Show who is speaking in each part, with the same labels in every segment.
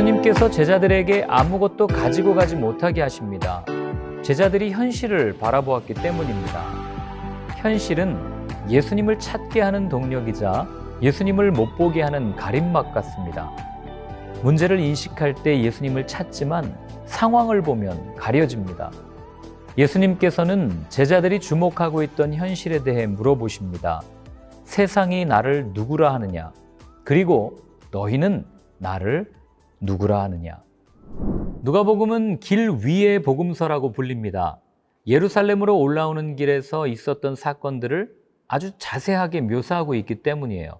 Speaker 1: 예수님께서 제자들에게 아무것도 가지고 가지 못하게 하십니다. 제자들이 현실을 바라보았기 때문입니다. 현실은 예수님을 찾게 하는 동력이자 예수님을 못 보게 하는 가림막 같습니다. 문제를 인식할 때 예수님을 찾지만 상황을 보면 가려집니다. 예수님께서는 제자들이 주목하고 있던 현실에 대해 물어보십니다. 세상이 나를 누구라 하느냐? 그리고 너희는 나를 누구라 하느냐? 누가복음은 길 위의 복음서라고 불립니다. 예루살렘으로 올라오는 길에서 있었던 사건들을 아주 자세하게 묘사하고 있기 때문이에요.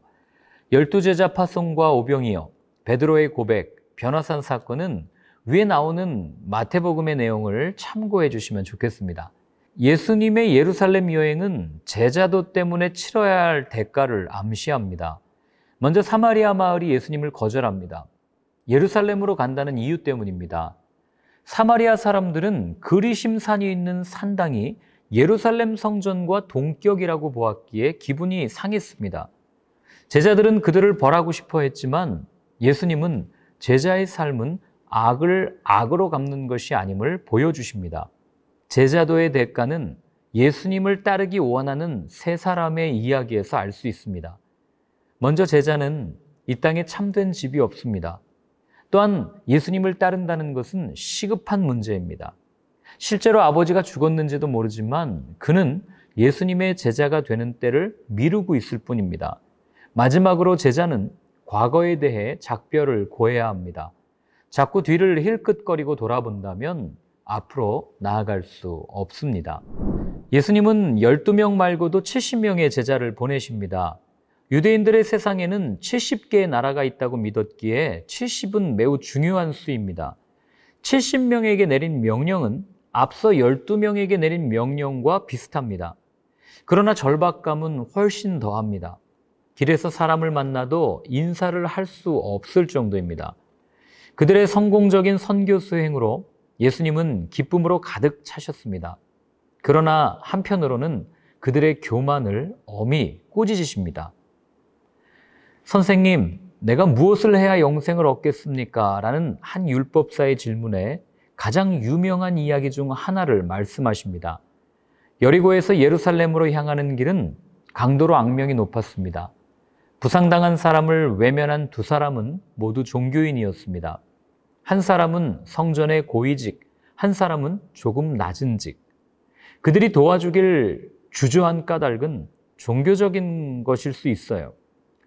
Speaker 1: 12제자 파송과 오병이어, 베드로의 고백, 변화산 사건은 위에 나오는 마태복음의 내용을 참고해 주시면 좋겠습니다. 예수님의 예루살렘 여행은 제자도 때문에 치러야 할 대가를 암시합니다. 먼저 사마리아 마을이 예수님을 거절합니다. 예루살렘으로 간다는 이유 때문입니다. 사마리아 사람들은 그리심산이 있는 산당이 예루살렘 성전과 동격이라고 보았기에 기분이 상했습니다. 제자들은 그들을 벌하고 싶어 했지만 예수님은 제자의 삶은 악을 악으로 갚는 것이 아님을 보여주십니다. 제자도의 대가는 예수님을 따르기 원하는 세 사람의 이야기에서 알 수 있습니다. 먼저 제자는 이 땅에 참된 집이 없습니다. 또한 예수님을 따른다는 것은 시급한 문제입니다. 실제로 아버지가 죽었는지도 모르지만 그는 예수님의 제자가 되는 때를 미루고 있을 뿐입니다. 마지막으로 제자는 과거에 대해 작별을 고해야 합니다. 자꾸 뒤를 힐끗거리고 돌아본다면 앞으로 나아갈 수 없습니다. 예수님은 12명 말고도 70명의 제자를 보내십니다. 유대인들의 세상에는 70개의 나라가 있다고 믿었기에 70은 매우 중요한 수입니다. 70명에게 내린 명령은 앞서 12명에게 내린 명령과 비슷합니다. 그러나 절박감은 훨씬 더합니다. 길에서 사람을 만나도 인사를 할 수 없을 정도입니다. 그들의 성공적인 선교 수행으로 예수님은 기쁨으로 가득 차셨습니다. 그러나 한편으로는 그들의 교만을 엄히 꾸짖으십니다. 선생님, 내가 무엇을 해야 영생을 얻겠습니까? 라는 한 율법사의 질문에 가장 유명한 이야기 중 하나를 말씀하십니다. 여리고에서 예루살렘으로 향하는 길은 강도로 악명이 높았습니다. 부상당한 사람을 외면한 두 사람은 모두 종교인이었습니다. 한 사람은 성전의 고위직, 한 사람은 조금 낮은 직. 그들이 도와주길 주저한 까닭은 종교적인 것일 수 있어요.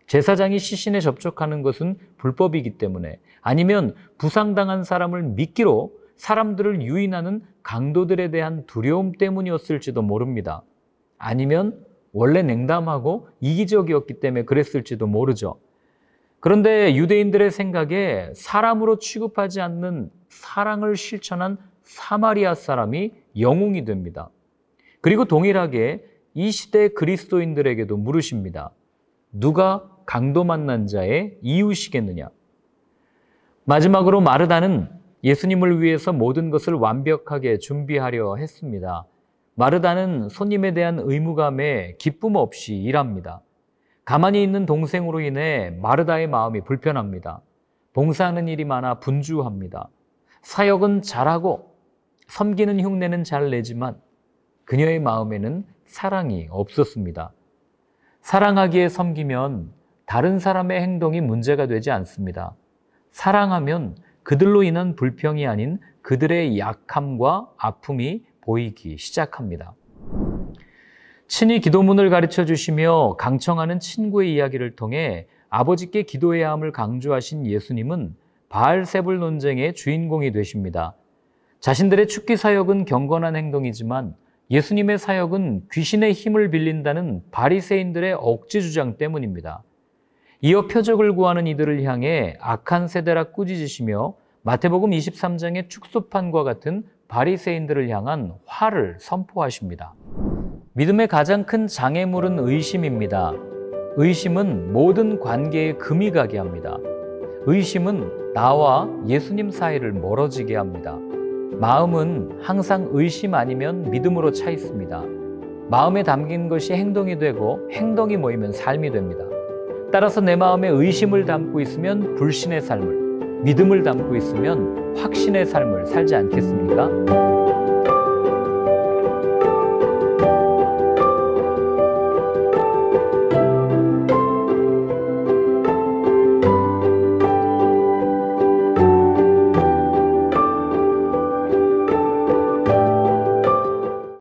Speaker 1: 제사장이 시신에 접촉하는 것은 불법이기 때문에, 아니면 부상당한 사람을 미끼로 사람들을 유인하는 강도들에 대한 두려움 때문이었을지도 모릅니다. 아니면 원래 냉담하고 이기적이었기 때문에 그랬을지도 모르죠. 그런데 유대인들의 생각에 사람으로 취급하지 않는 사랑을 실천한 사마리아 사람이 영웅이 됩니다. 그리고 동일하게 이 시대 그리스도인들에게도 물으십니다. 누가 강도 만난 자의 이웃이겠느냐? 마지막으로 마르다는 예수님을 위해서 모든 것을 완벽하게 준비하려 했습니다. 마르다는 손님에 대한 의무감에 기쁨 없이 일합니다. 가만히 있는 동생으로 인해 마르다의 마음이 불편합니다. 봉사하는 일이 많아 분주합니다. 사역은 잘하고 섬기는 흉내는 잘 내지만 그녀의 마음에는 사랑이 없었습니다. 사랑하기에 섬기면 다른 사람의 행동이 문제가 되지 않습니다. 사랑하면 그들로 인한 불평이 아닌 그들의 약함과 아픔이 보이기 시작합니다. 친히 기도문을 가르쳐 주시며 강청하는 친구의 이야기를 통해 아버지께 기도해야 함을 강조하신 예수님은 바알세불 논쟁의 주인공이 되십니다. 자신들의 축기 사역은 경건한 행동이지만 예수님의 사역은 귀신의 힘을 빌린다는 바리새인들의 억지 주장 때문입니다. 이어 표적을 구하는 이들을 향해 악한 세대라 꾸짖으시며 마태복음 23장의 축소판과 같은 바리새인들을 향한 화를 선포하십니다. 믿음의 가장 큰 장애물은 의심입니다. 의심은 모든 관계에 금이 가게 합니다. 의심은 나와 예수님 사이를 멀어지게 합니다. 마음은 항상 의심 아니면 믿음으로 차 있습니다. 마음에 담긴 것이 행동이 되고 행동이 모이면 삶이 됩니다. 따라서 내 마음에 의심을 담고 있으면 불신의 삶을, 믿음을 담고 있으면 확신의 삶을 살지 않겠습니까?